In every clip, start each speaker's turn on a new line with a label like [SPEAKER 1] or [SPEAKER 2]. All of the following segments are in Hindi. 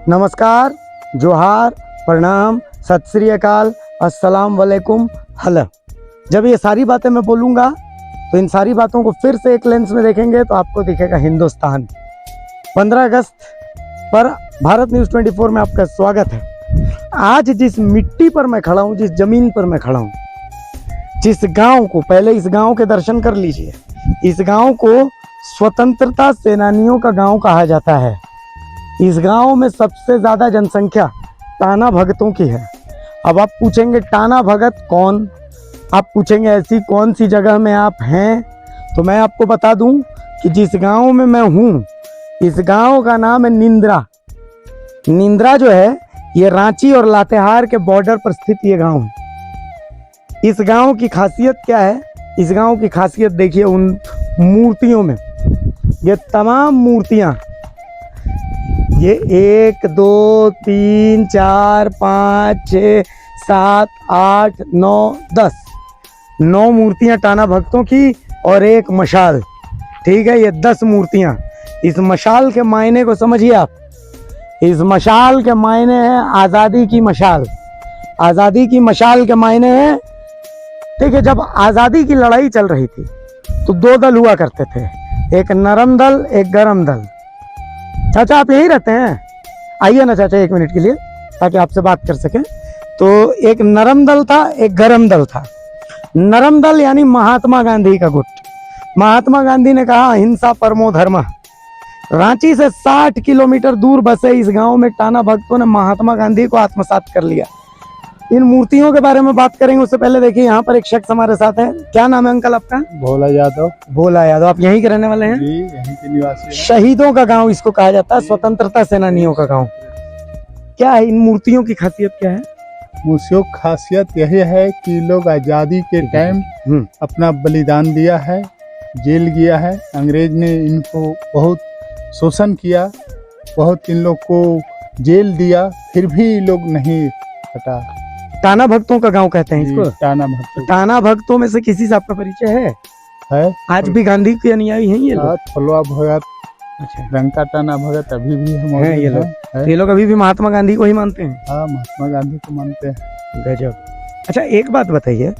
[SPEAKER 1] नमस्कार, जोहार, प्रणाम, सत श्री अकाल, अस्सलाम वालेकुम, हला। जब ये सारी बातें मैं बोलूँगा तो इन सारी बातों को फिर से एक लेंस में देखेंगे तो आपको दिखेगा हिंदुस्तान। 15 अगस्त पर भारत न्यूज़ 24 में आपका स्वागत है। आज जिस मिट्टी पर मैं खड़ा हूँ, जिस जमीन पर मैं खड़ा हूँ, जिस गांव को, पहले इस गांव के दर्शन कर लीजिए। इस गांव को स्वतंत्रता सेनानियों का गांव कहा जाता है। इस गांव में सबसे ज़्यादा जनसंख्या टाना भगतों की है। अब आप पूछेंगे टाना भगत कौन, आप पूछेंगे ऐसी कौन सी जगह में आप हैं, तो मैं आपको बता दूं कि जिस गांव में मैं हूं, इस गांव का नाम है निंद्रा। निंद्रा जो है ये रांची और लातेहार के बॉर्डर पर स्थित ये गांव है। इस गांव की खासियत क्या है? इस गांव की खासियत देखिए उन मूर्तियों में। ये तमाम मूर्तियां, ये 1 2 3 4 5 6 7 8 9 10 9 मूर्तियां टाना भक्तों की और एक मशाल। ठीक है, ये 10 मूर्तियां। इस मशाल के मायने को समझिए आप। इस मशाल के मायने हैं आज़ादी की मशाल। आज़ादी की मशाल के मायने हैं, ठीक है, जब आज़ादी की लड़ाई चल रही थी तो 2 दल हुआ करते थे, एक नरम दल, एक गरम दल। चाचा आप यहीं रहते हैं? आइए ना चाचा 1 मिनट के लिए, ताकि आपसे बात कर सकें। तो एक नरम दल था, एक गरम दल था। नरम दल यानी महात्मा गांधी का गुट। महात्मा गांधी ने कहा अहिंसा परमो धर्म। रांची से 60 किलोमीटर दूर बसे इस गांव में टाना भक्तों ने महात्मा गांधी को आत्मसात कर लिया। इन मूर्तियों के बारे में बात करेंगे, उससे पहले देखिए यहाँ पर एक शख्स हमारे साथ है। क्या नाम है अंकल आपका?
[SPEAKER 2] भोला यादव।
[SPEAKER 1] भोला यादव। आप यहीं के रहने वाले हैं?
[SPEAKER 2] जी, यहीं के निवासी हैं।
[SPEAKER 1] शहीदों का गांव इसको कहा जाता है, स्वतंत्रता सेनानियों का गांव। क्या है इन मूर्तियों की खासियत, क्या है?
[SPEAKER 2] मूर्तियों की खासियत यही है कि लोग आज़ादी के टाइम अपना बलिदान दिया है, जेल गया है। अंग्रेज ने इनको बहुत शोषण किया, बहुत इन लोग को जेल दिया, फिर भी लोग नहीं हटा।
[SPEAKER 1] टाना भक्तों का गांव कहते हैं इसको।
[SPEAKER 2] टाना भक्त।
[SPEAKER 1] टाना भक्तों में से किसी से आपका परिचय है? आज भी गांधी के अनुयायी हैं ये लोग?
[SPEAKER 2] थोलवा भगत,
[SPEAKER 1] अच्छा,
[SPEAKER 2] रंका टाना भगत अभी भी
[SPEAKER 1] हैं ये लोग। ये लोग अभी भी महात्मा गांधी को ही मानते हैं?
[SPEAKER 2] हाँ, महात्मा गांधी को मानते हैं।
[SPEAKER 1] गजब। अच्छा एक बात बताइए,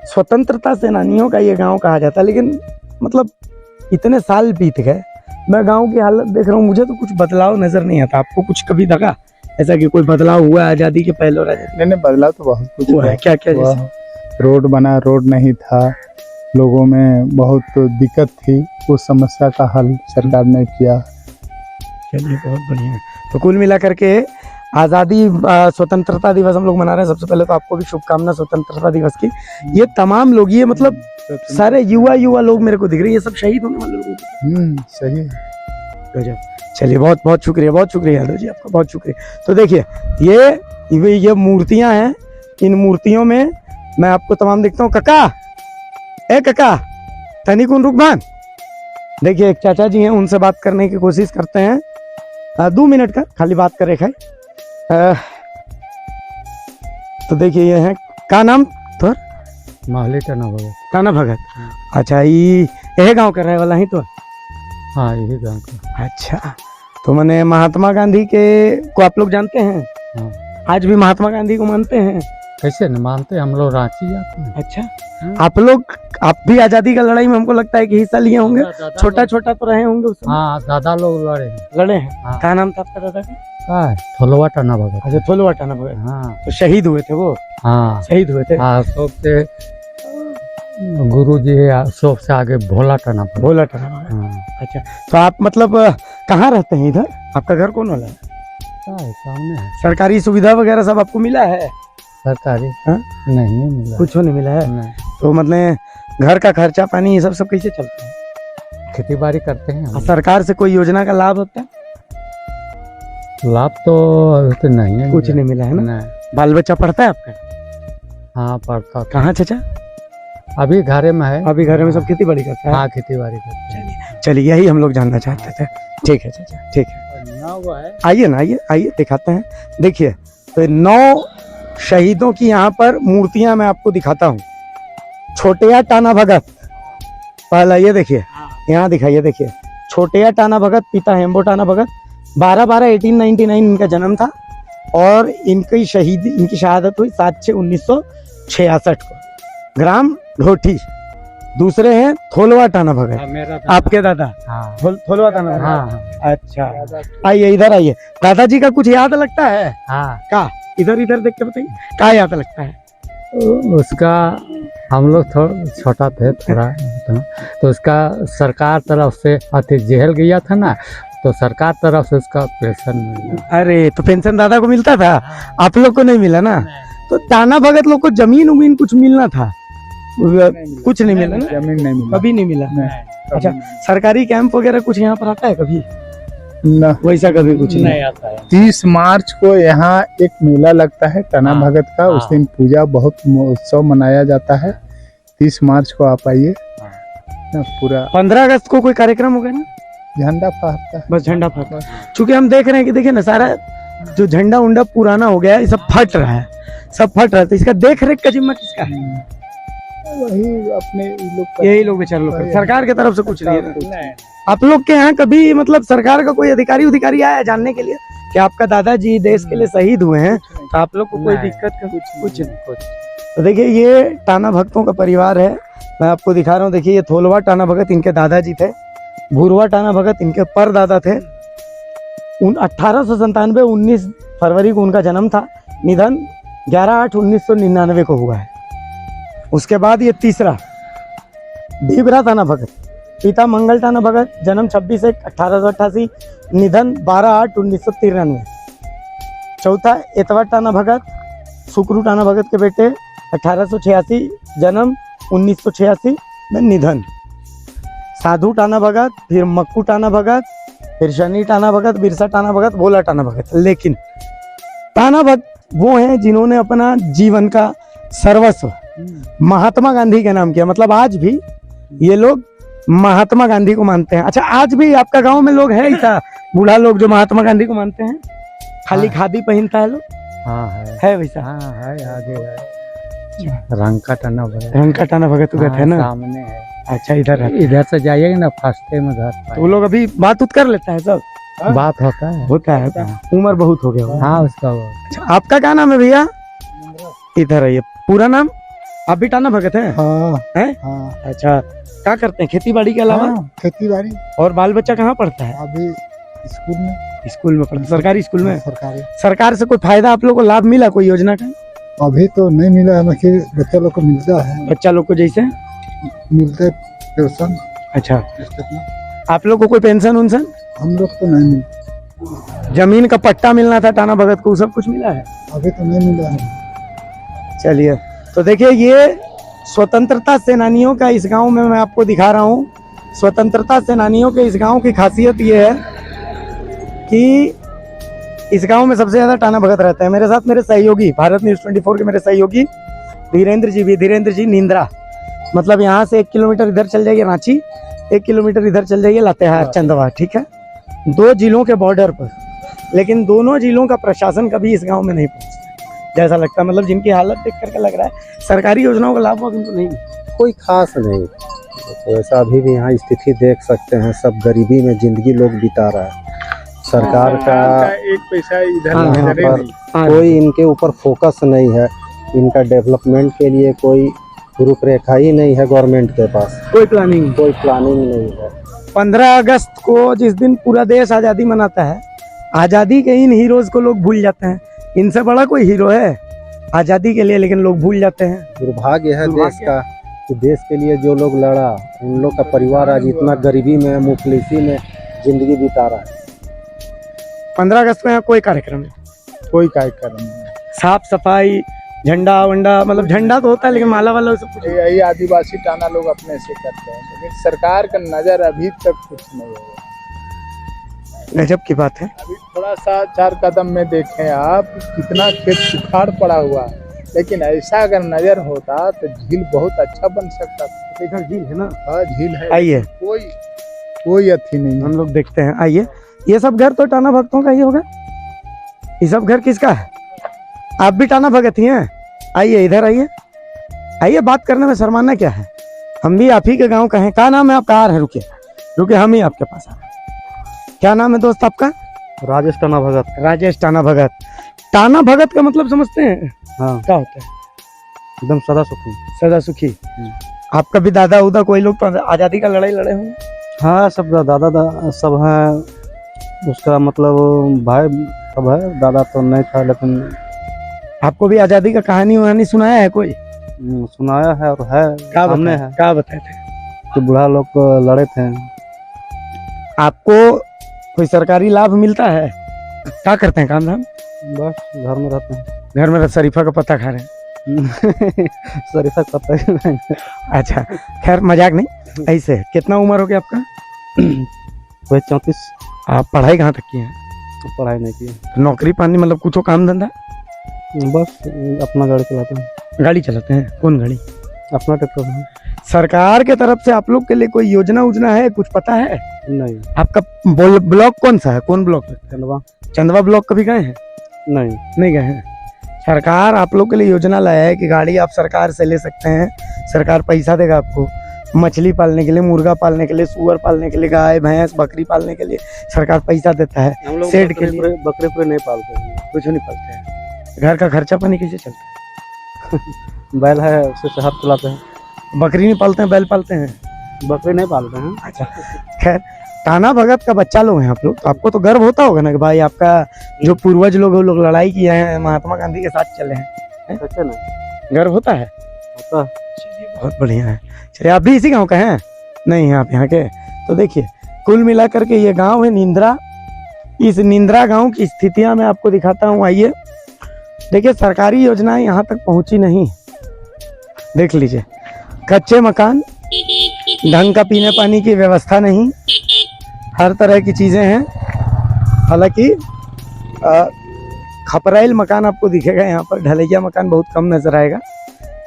[SPEAKER 1] स्वतंत्रता सेनानियों का ये गांव कहा जाता है, लेकिन मतलब इतने साल बीत गए, मैं गांव की हालत देख रहा हूँ, मुझे तो कुछ बदलाव नजर नहीं आता। आपको कुछ कभी लगा ऐसा कि कोई बदलाव हुआ आज़ादी के पहले और आज़ादी?
[SPEAKER 2] नहीं, बदलाव तो बहुत कुछ
[SPEAKER 1] हुआ है। क्या क्या?
[SPEAKER 2] रोड बना, रोड नहीं था, लोगों में बहुत दिक्कत थी, उस समस्या का हल सरकार ने किया।
[SPEAKER 1] चलिए बहुत बढ़िया है। तो कुल मिला करके आज़ादी स्वतंत्रता दिवस हम लोग मना रहे हैं। सबसे पहले तो आपको भी शुभकामना स्वतंत्रता दिवस की। ये तमाम लोग, ये मतलब सारे युवा लोग मेरे को दिख रहे हैं, ये सब शहीद होने वाले लोग।
[SPEAKER 2] सही।
[SPEAKER 1] गजब। चलिए बहुत बहुत शुक्रिया, बहुत शुक्रिया यादव जी, आपका बहुत शुक्रिया। तो देखिए ये मूर्तियां हैं। इन मूर्तियों में मैं आपको तमाम दिखता हूँ। काका, ए काका, तनिकुन रुकमान। देखिए एक चाचा जी हैं, उनसे बात करने की कोशिश करते हैं। 2 मिनट का खाली बात करे खाई। तो देखिए ये है, का नाम तो?
[SPEAKER 2] माहली टाना भगत।
[SPEAKER 1] टाना भगत। अच्छा, यही गाँव का रहे वाला ही तो?
[SPEAKER 2] हाँ, यही गाँव का।
[SPEAKER 1] अच्छा, तो मैंने महात्मा गांधी को आप लोग जानते हैं?
[SPEAKER 2] हाँ।
[SPEAKER 1] आज भी महात्मा गांधी को मानते हैं?
[SPEAKER 2] कैसे न मानते, हम लोग रांची जाते हैं।
[SPEAKER 1] अच्छा, आप भी आजादी का लड़ाई में हमको लगता है कि हिस्सा लिए होंगे। छोटा छोटा तो रहे होंगे उसमें।
[SPEAKER 2] हाँ, दादा लोग लड़े हैं।
[SPEAKER 1] हाँ। क्या नाम था आपका दादा का?
[SPEAKER 2] थोलवा टाना भगत।
[SPEAKER 1] अच्छा, थोलवा टाना भगत।
[SPEAKER 2] हाँ,
[SPEAKER 1] तो शहीद हुए थे वो?
[SPEAKER 2] हाँ,
[SPEAKER 1] शहीद हुए थे।
[SPEAKER 2] हाँ, सबसे गुरु जी सबसे आगे भोला टाना भगत।
[SPEAKER 1] भोला टाना भगत।
[SPEAKER 2] हाँ।
[SPEAKER 1] अच्छा, तो आप मतलब कहाँ रहते हैं इधर? आपका घर कौन वाला है?
[SPEAKER 2] सामने है।
[SPEAKER 1] सरकारी सुविधा वगैरह सब आपको मिला है?
[SPEAKER 2] सरकारी?
[SPEAKER 1] हाँ?
[SPEAKER 2] नहीं मिला।
[SPEAKER 1] कुछ नहीं मिला है?
[SPEAKER 2] नहीं।
[SPEAKER 1] तो मतलब घर का खर्चा पानी ये सब कैसे चलता है?
[SPEAKER 2] खेती बाड़ी करते हैं।
[SPEAKER 1] सरकार से कोई योजना का लाभ होता है?
[SPEAKER 2] लाभ तो अभी तो नहीं है।
[SPEAKER 1] कुछ नहीं मिला है ना?
[SPEAKER 2] नहीं।
[SPEAKER 1] बाल बच्चा पढ़ता है आपका?
[SPEAKER 2] हाँ, पढ़ता।
[SPEAKER 1] कहाँ चाचा?
[SPEAKER 2] अभी घरे में है।
[SPEAKER 1] अभी घर में सब खेती बाड़ी करता है?
[SPEAKER 2] हाँ, खेती बाड़ी करते हैं।
[SPEAKER 1] चलिए यही हम लोग जानना चाहते थे। ठीक है चाचा, ठीक है। आइए ना, आइए दिखाते हैं। देखिए तो 9 शहीदों की यहाँ पर मूर्तियां मैं आपको दिखाता हूँ। छोटेया टाना भगत पहला, ये देखिए यहाँ दिखाइए। देखिए छोटेया टाना भगत, पिता हेम्बो टाना भगत, 12/12/1899 इनका जन्म था और इनकी शहादत हुई 7/6/1966 को, ग्राम ढोठी। दूसरे हैं थोलवा टाना भगत,
[SPEAKER 3] मेरा
[SPEAKER 1] आपके दादा
[SPEAKER 3] हाँ
[SPEAKER 1] थोलवा टाना भगत।
[SPEAKER 3] हाँ
[SPEAKER 1] अच्छा, आइए इधर आइए। दादाजी का कुछ याद लगता है
[SPEAKER 3] हाँ
[SPEAKER 1] का? इधर इधर देख के बताइए, क्या याद लगता है?
[SPEAKER 3] उसका हम लोग थोड़ा छोटा थे थोड़ा, तो उसका सरकार तरफ से अति जेल गया था ना, तो सरकार तरफ से उसका पेंशन मिला।
[SPEAKER 1] अरे तो पेंशन दादा को मिलता था, आप लोग को नहीं मिला ना? तो टाना भगत लोग को जमीन उमीन कुछ मिलना था, कुछ नहीं मिला ना?
[SPEAKER 2] जमीन नहीं मिला,
[SPEAKER 1] कभी नहीं मिला।
[SPEAKER 2] नहीं,
[SPEAKER 1] अच्छा, सरकारी कैंप वगैरह कुछ यहाँ पर आता है कभी?
[SPEAKER 2] ना,
[SPEAKER 1] वैसा कभी कुछ नहीं
[SPEAKER 3] आता है।
[SPEAKER 2] 30 मार्च को यहाँ एक मेला लगता है टाना
[SPEAKER 3] हाँ,
[SPEAKER 2] भगत का। उस
[SPEAKER 3] हाँ।
[SPEAKER 2] दिन पूजा बहुत उत्सव मनाया जाता है। 30 मार्च को आप आइए, ना, पूरा
[SPEAKER 1] 15 अगस्त को कोई कार्यक्रम होगा ना?
[SPEAKER 2] झंडा फहरता है।
[SPEAKER 1] बस झंडा फट, चूंकि हम देख रहे हैं कि देखिए ना, सारा जो झंडा उंडा पुराना हो गया है, ये सब फट रहा है, सब फट रहा है। तो इसका देख रेख का जिम्मा किसका है?
[SPEAKER 2] वही अपने लोग का-
[SPEAKER 1] यही लोग बेचारे लोग,
[SPEAKER 2] वही-
[SPEAKER 1] सरकार की तरफ से कुछ नहीं है।
[SPEAKER 2] नहीं।
[SPEAKER 1] आप लोग के यहाँ कभी मतलब सरकार का कोई अधिकारी आया जानने के लिए कि आपका दादाजी देश के लिए शहीद हुए हैं, तो आप लोग को कोई
[SPEAKER 3] नहीं।
[SPEAKER 1] दिक्कत का कुछ नहीं? तो देखिए, ये टाना भक्तों का परिवार है, मैं आपको दिखा रहा हूँ। देखिए, ये थोलवा टाना भगत इनके दादाजी थे, भूरवा टाना भगत इनके परदादा थे। 1897 19 फरवरी को उनका जन्म था, निधन 11/8/1999 को हुआ है। उसके बाद ये तीसरा भीबरा टाना भगत, पिता मंगल टाना भगत, जन्म 26/1/1888, निधन 12/8/1993। चौथा एतवा टाना भगत, सुकरू टाना भगत के बेटे, 1886, जन्म 1986 में निधन। साधु टाना भगत, फिर मक्कू टाना भगत, फिर शनि टाना भगत, बिरसा टाना भगत, भोला टाना भगत। लेकिन टाना भगत वो हैं जिन्होंने अपना जीवन का सर्वस्व महात्मा गांधी के नाम किया। मतलब आज भी ये लोग महात्मा गांधी को मानते हैं। अच्छा, आज भी आपका गांव में लोग हैं ऐसा बूढ़ा लोग जो महात्मा गांधी को मानते हैं? खाली
[SPEAKER 3] हाँ।
[SPEAKER 1] खादी पहनता है लोग,
[SPEAKER 3] हाँ
[SPEAKER 1] है वैसा?
[SPEAKER 3] हाँ है, आगे है रंग का टना भगत।
[SPEAKER 1] रंग का टाना भगत उगत है ना?
[SPEAKER 3] सामने है।
[SPEAKER 1] अच्छा, इधर है।
[SPEAKER 3] इधर से जाइएगा ना, फर्स्टे में घर
[SPEAKER 1] तो वो लोग अभी बात उत कर लेता है सब?
[SPEAKER 3] बात होता है।
[SPEAKER 1] होता है, उम्र बहुत हो गया होगा।
[SPEAKER 3] हाँ उसका वो
[SPEAKER 1] अच्छा, आपका क्या नाम है भैया? इधर है। ये पूरा नाम? आप भी टाना भगत हैं?
[SPEAKER 2] हाँ
[SPEAKER 1] हैं?
[SPEAKER 2] हाँ
[SPEAKER 1] अच्छा, क्या करते हैं खेती बाड़ी के अलावा?
[SPEAKER 2] खेती बाड़ी।
[SPEAKER 1] और बाल बच्चा कहाँ पढ़ता है?
[SPEAKER 2] अभी स्कूल में,
[SPEAKER 1] स्कूल में पढ़ता है, सरकारी स्कूल में।
[SPEAKER 2] सरकारी।
[SPEAKER 1] सरकार से कोई फायदा आप लोग को लाभ मिला कोई योजना का?
[SPEAKER 2] अभी तो नहीं मिला है, बाकी बच्चा लोग को मिलता है,
[SPEAKER 1] बच्चा लोग को जैसे?
[SPEAKER 2] मिलते पेंशन।
[SPEAKER 1] अच्छा, आप लोग को कोई पेंशन उनसन?
[SPEAKER 2] हम लोग को नहीं मिला,
[SPEAKER 1] जमीन का पट्टा मिलना था टाना भगत को, सब कुछ मिला है?
[SPEAKER 2] अभी तो नहीं मिला है।
[SPEAKER 1] चलिए, तो देखिए, ये स्वतंत्रता सेनानियों का इस गांव में मैं आपको दिखा रहा हूँ। स्वतंत्रता सेनानियों के इस गांव की खासियत ये है कि इस गांव में सबसे ज्यादा टाना भगत रहता है। मेरे साथ मेरे सहयोगी, भारत न्यूज़ 24 के मेरे सहयोगी धीरेन्द्र जी भी, धीरेन्द्र जी नींद्रा, मतलब यहाँ से 1 किलोमीटर इधर चल जाइए रांची, 1 किलोमीटर इधर चल जाइए लातेहार चंदवा, ठीक है, 2 जिलों के बॉर्डर पर। लेकिन दोनों जिलों का प्रशासन कभी इस गांव में नहीं पहुंचता जैसा लगता है। मतलब जिनकी हालत देख करके लग रहा है सरकारी योजनाओं का लाभ उनको नहीं मिला।
[SPEAKER 4] कोई खास नहीं, तो ऐसा अभी भी यहाँ स्थिति देख सकते हैं। सब गरीबी में जिंदगी लोग बिता रहा है। सरकार का
[SPEAKER 2] एक पैसा इधर
[SPEAKER 1] हाँ,
[SPEAKER 4] यहाँ
[SPEAKER 2] नजर
[SPEAKER 4] पर
[SPEAKER 2] नहीं।
[SPEAKER 4] कोई इनके ऊपर फोकस नहीं है। इनका डेवलपमेंट के लिए कोई रूपरेखा ही नहीं है गवर्नमेंट के पास,
[SPEAKER 1] कोई प्लानिंग,
[SPEAKER 4] कोई प्लानिंग नहीं है।
[SPEAKER 1] 15 अगस्त को जिस दिन पूरा देश आज़ादी मनाता है, आज़ादी के इन हीरोज को लोग भूल जाते हैं। इनसे बड़ा कोई हीरो है आज़ादी के लिए, लेकिन लोग भूल जाते हैं।
[SPEAKER 4] दुर्भाग्य है
[SPEAKER 1] दुर्भाग्य
[SPEAKER 4] देश का कि देश के लिए जो लोग लड़ा, उन लोग का परिवार आज इतना गरीबी में, मुफलिसी में जिंदगी बिता रहा है।
[SPEAKER 1] 15 अगस्त को यहाँ कोई कार्यक्रम नहीं,
[SPEAKER 2] कोई कार्यक्रम नहीं।
[SPEAKER 1] साफ सफाई, झंडा वंडा, मतलब झंडा तो होता है लेकिन माला वाला सब कुछ।
[SPEAKER 2] यही आदिवासी टाना लोग अपने से करते हैं, लेकिन सरकार का नजर अभी तक कुछ नहीं है।
[SPEAKER 1] गजब की बात है।
[SPEAKER 2] अभी थोड़ा सा 4 कदम में देखें आप, कितना खेत सुखाड़ पड़ा हुआ है, लेकिन ऐसा अगर नजर होता तो झील बहुत अच्छा बन सकता था।
[SPEAKER 1] इधर झील है ना?
[SPEAKER 2] हाँ, झील है,
[SPEAKER 1] आइए
[SPEAKER 2] कोई अथी नहीं
[SPEAKER 1] हम
[SPEAKER 2] है।
[SPEAKER 1] लोग देखते हैं। आइए, ये सब घर तो टाना भक्तों का ही होगा। ये सब घर किसका है? आप भी टाना भगत ही हैं? आइए इधर आइए, आइए, बात करने में शर्माना क्या है? हम भी आप ही के गांव का हैं। क्या नाम है आपका? आ रहे, रुकिए रुकिए, हम ही आपके पास आ रहे हैं। क्या नाम है दोस्त आपका?
[SPEAKER 4] राजेश टना भगत।
[SPEAKER 1] राजेश टाना भगत। टाना भगत का मतलब समझते हैं
[SPEAKER 4] हाँ,
[SPEAKER 1] क्या होता है?
[SPEAKER 4] एकदम सदा सुखी।
[SPEAKER 1] सदा सुखी। आपका भी दादा उदा कोई लोग तो आजादी का लड़ाई लड़े होंगे?
[SPEAKER 4] हाँ, सब दादा सब हैं। उसका मतलब भाई सब है, दादा तो नहीं था, लेकिन
[SPEAKER 1] आपको भी आजादी का कहानी वहानी सुनाया है कोई?
[SPEAKER 4] सुनाया है और है
[SPEAKER 1] क्या
[SPEAKER 4] सामने
[SPEAKER 1] बताए
[SPEAKER 4] है
[SPEAKER 1] क्या बताए थे?
[SPEAKER 4] कि बूढ़ा लोग लड़े थे।
[SPEAKER 1] आपको कोई सरकारी लाभ मिलता है? क्या करते हैं काम धाम?
[SPEAKER 4] बस घर में रहते हैं।
[SPEAKER 1] घर में शरीफा का पत्ता खा रहे हैं?
[SPEAKER 4] शरीफा का पत्ता ही नहीं।
[SPEAKER 1] अच्छा, खैर मजाक नहीं, ऐसे है। कितना उम्र हो गया आपका?
[SPEAKER 4] वही 34।
[SPEAKER 1] आप पढ़ाई कहाँ तक किए हैं?
[SPEAKER 4] पढ़ाई नहीं की।
[SPEAKER 1] नौकरी पानी मतलब कुछ काम धंधा?
[SPEAKER 4] बस अपना गाड़ी चलाते हैं।
[SPEAKER 1] गाड़ी चलाते हैं? कौन गाड़ी?
[SPEAKER 4] अपना ट्रैक्टर है।
[SPEAKER 1] सरकार के तरफ से आप लोग के लिए कोई योजना उजना है, कुछ पता है?
[SPEAKER 4] नहीं।
[SPEAKER 1] आपका ब्लॉक कौन सा है? कौन ब्लॉक है?
[SPEAKER 4] चंदवा।
[SPEAKER 1] चंदवा ब्लॉक कभी गए हैं?
[SPEAKER 4] नहीं।
[SPEAKER 1] नहीं गए हैं। सरकार आप लोग के लिए योजना लाया है कि गाड़ी आप सरकार से ले सकते हैं। सरकार पैसा देगा आपको मछली पालने के लिए, मुर्गा पालने के लिए, सुअर पालने के लिए, गाय भैंस बकरी पालने के लिए सरकार पैसा देता है।
[SPEAKER 4] हम लोग
[SPEAKER 1] सेठ के लिए
[SPEAKER 4] बकरे नहीं पालते हैं।
[SPEAKER 1] कुछ नहीं पालते हैं। घर का खर्चा पानी कैसे चलता है?
[SPEAKER 4] बैल है, उससे हाथ चलाते हैं।
[SPEAKER 1] बकरी नहीं पालते हैं, बैल पालते हैं?
[SPEAKER 4] बकरी नहीं पालते हैं।
[SPEAKER 1] अच्छा, खैर टाना भगत का बच्चा लोग हैं आप लोग, तो आपको तो गर्व होता होगा ना कि भाई आपका जो पूर्वज लोग वो लोग लड़ाई किए हैं, महात्मा गांधी के साथ चले हैं।
[SPEAKER 4] सच्चे ना
[SPEAKER 1] गर्व होता है?
[SPEAKER 4] होता।
[SPEAKER 1] चलिए बहुत बढ़िया है। चलिए आप भी इसी गांव के हैं? नहीं, आप यहाँ के। तो देखिए कुल मिलाकर के ये गांव है निंद्रा। इस निंद्रा गांव की स्थितियां मैं आपको दिखाता हूँ। आइए देखिए, सरकारी योजनाएं यहाँ तक पहुंची नहीं। देख लीजिए, कच्चे मकान, ढंग का पीने पानी की व्यवस्था नहीं, हर तरह की चीजें हैं। हालांकि खपरेल मकान आपको दिखेगा यहाँ पर, ढलैया मकान बहुत कम नजर आएगा।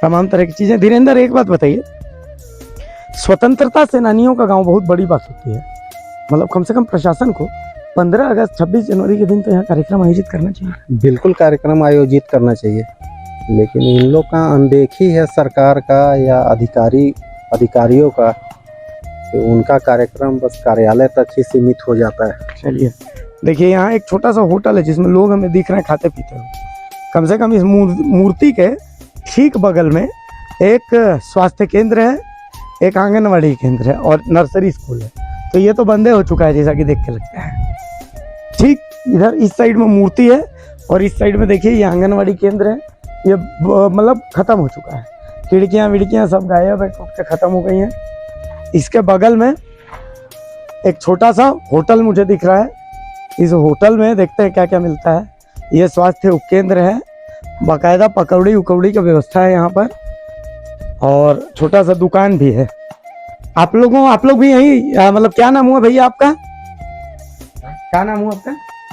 [SPEAKER 1] तमाम तरह की चीजें। धीरेन्द्र एक बात बताइए, स्वतंत्रता सेनानियों का गांव बहुत बड़ी बात होती है। मतलब कम से कम प्रशासन को 15 अगस्त 26 जनवरी के दिन तो यहाँ कार्यक्रम आयोजित करना चाहिए।
[SPEAKER 4] बिल्कुल कार्यक्रम आयोजित करना चाहिए, लेकिन इन लोग का अनदेखी है सरकार का या अधिकारियों का, तो उनका कार्यक्रम बस कार्यालय तक ही सीमित हो जाता है।
[SPEAKER 1] चलिए देखिए, यहाँ एक छोटा सा होटल है जिसमें लोग हमें दिख रहे हैं खाते पीते हुए। कम से कम इस मूर्ति के ठीक बगल में एक स्वास्थ्य केंद्र है, एक आंगनवाड़ी केंद्र है और नर्सरी स्कूल है। तो ये तो बंदे हो चुका है जैसा कि देख के लगता है। ठीक इधर इस साइड में मूर्ति है और इस साइड में देखिए ये आंगनवाड़ी केंद्र है। ये मतलब खत्म हो चुका है, खिड़कियाँ विड़कियाँ सब गायब है, टूट के खत्म हो गई हैं। इसके बगल में एक छोटा सा होटल मुझे दिख रहा है। इस होटल में देखते हैं क्या क्या मिलता है। ये स्वास्थ्य उपकेंद्र है, बाकायदा पकौड़ी उकौड़ी का व्यवस्था है यहाँ पर, और छोटा सा दुकान भी है। आप लोग भी यही मतलब क्या नाम हुआ भैया आपका? क्या नाम हुआ आपका?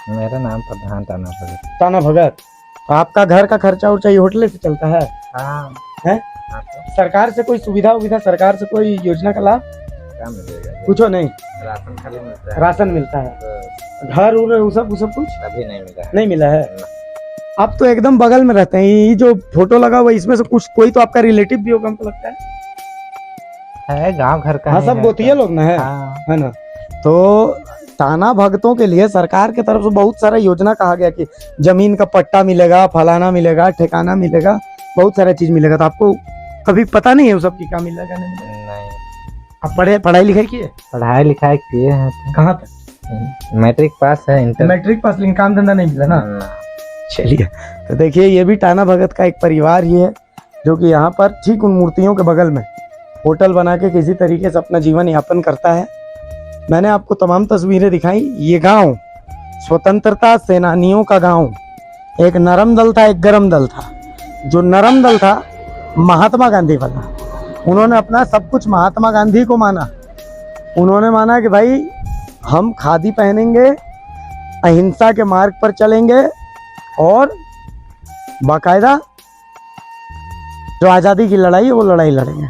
[SPEAKER 5] मेरा नाम प्रधान टाना भगत।
[SPEAKER 1] टाना भगत। तो आपका घर का खर्चा उर्चा ये होटल से चलता है?
[SPEAKER 5] हाँ।
[SPEAKER 1] है? सरकार से कोई सुविधा सरकार से कोई योजना का लाभ?
[SPEAKER 5] क्या मिलेगा?
[SPEAKER 1] कुछ नहीं,
[SPEAKER 5] राशन खाली मिलता है।
[SPEAKER 1] राशन मिलता है।
[SPEAKER 5] तो
[SPEAKER 1] घर उर वो सब कुछ
[SPEAKER 5] अभी नहीं मिला है।
[SPEAKER 1] नहीं मिला है। आप तो एकदम बगल में रहते हैं। ये जो फोटो लगा हुआ इसमें से कुछ कोई तो आपका रिलेटिव भी होगा हमको लगता है।
[SPEAKER 5] गांव घर का
[SPEAKER 1] हाँ,
[SPEAKER 5] ही
[SPEAKER 1] सब
[SPEAKER 5] है
[SPEAKER 1] गोतिया लोग ना है,
[SPEAKER 5] हाँ।
[SPEAKER 1] है ना? तो टाना भगतों के लिए सरकार की तरफ से बहुत सारा योजना कहा गया कि जमीन का पट्टा मिलेगा, फलाना मिलेगा, ठिकाना मिलेगा, बहुत सारा चीज मिलेगा। तो आपको कभी पता नहीं है वो सब की क्या मिलेगा नहीं मिलेगा?
[SPEAKER 5] नहीं,
[SPEAKER 1] आप पढ़ाई लिखाई किए?
[SPEAKER 5] पढ़ाई लिखाई किए हैं।
[SPEAKER 1] कहाँ तक?
[SPEAKER 5] मैट्रिक पास है, इंटर
[SPEAKER 1] मैट्रिक पास, लेकिन काम धंधा नहीं मिला ना।
[SPEAKER 5] ना।
[SPEAKER 1] चलिए, तो देखिए ये भी टाना भगत का एक परिवार ही है जो कि यहाँ पर ठीक उन मूर्तियों के बगल में होटल बना के किसी तरीके से अपना जीवन यापन करता है। मैंने आपको तमाम तस्वीरें दिखाई। ये गांव स्वतंत्रता सेनानियों का गांव, एक नरम दल था, एक गरम दल था। जो नरम दल था महात्मा गांधी वाला, उन्होंने अपना सब कुछ महात्मा गांधी को माना। उन्होंने माना कि भाई हम खादी पहनेंगे, अहिंसा के मार्ग पर चलेंगे और बाकायदा जो आज़ादी की लड़ाई है वो लड़ाई लड़ेंगे।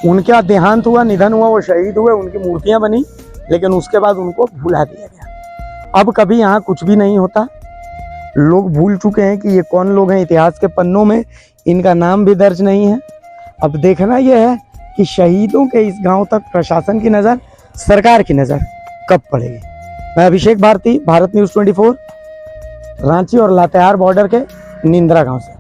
[SPEAKER 1] उनका देहांत हुआ, निधन हुआ, वो शहीद हुए, उनकी मूर्तियां बनी, लेकिन उसके बाद उनको भुला दिया गया। अब कभी यहाँ कुछ भी नहीं होता। लोग भूल चुके हैं कि ये कौन लोग हैं। इतिहास के पन्नों में इनका नाम भी दर्ज नहीं है। अब देखना यह है कि शहीदों के इस गांव तक प्रशासन की नज़र, सरकार की नज़र कब पड़ेगी। मैं अभिषेक भारती, भारत न्यूज़ 24, रांची और लातेहार बॉर्डर के निंद्रा गांव से।